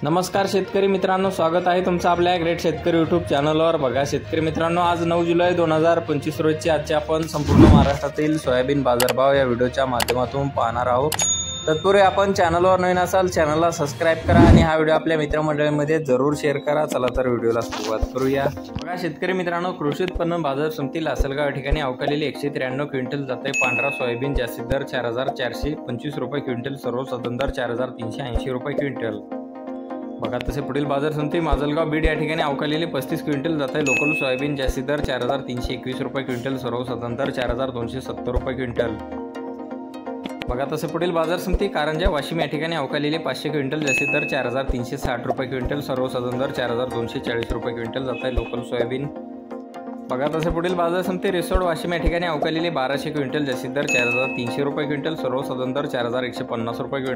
नमस्कार शेतकरी मित्रांनो, स्वागत आहे तुमचं आपल्या ग्रेट शेतकरी यूट्यूब चॅनलवर। बघा शेतकरी मित्रांनो, आज 9 जुलै 2025 रोजी आजचे आपण संपूर्ण महाराष्ट्रातील सोयाबीन बाजारभाव या व्हिडिओच्या माध्यमातून पाहणार आहोत। तत्पूर्वी आपण चॅनलवर नवीन असाल चॅनलला सबस्क्राइब करा आणि हा व्हिडिओ आपल्या मित्रमंडळींमध्ये जरूर शेअर करा। चला तर व्हिडिओला सुरुवात करूया। बघा शेतकरी मित्रांनो, कृषी उत्पन्न बाजार समिती लासलगाव या ठिकाणी अवकालेली 193 क्विंटल जाते पांढरा सोयाबीन जास्तीत दर 4425 रुपये क्विंटल, सर्वसाधारण दर 4380 रुपये क्विंटल। बघा तसे पुढील बाजार समिती माजलगाव बीड या ठिकाणी अवकालेली 35 क्विंटल जाते लोकल सोयाबीन जास्तीत दर 4321 रुपये क्विंटल, सर्वसाधारण दर 4270 रुपये क्विंटल। बघा तसे पुढील बाजार समिती कारंजा वाशिम या ठिकाणी अवकालेली 500 क्विंटल जास्तीत दर 4360 रुपये क्विंटल, सर्वसाधारण दर 4240 रुपये क्विंटल जाते लोकल सोयाबीन। बघा तसे पुढील बाजार समिती रिसोड वाशिम या ठिकाणी अवकालेली 1200 क्विंटल जास्तीत दर 4300 रुपये क्विंटल, सर्वसाधारण दर 4150 रुपये क्विंटल।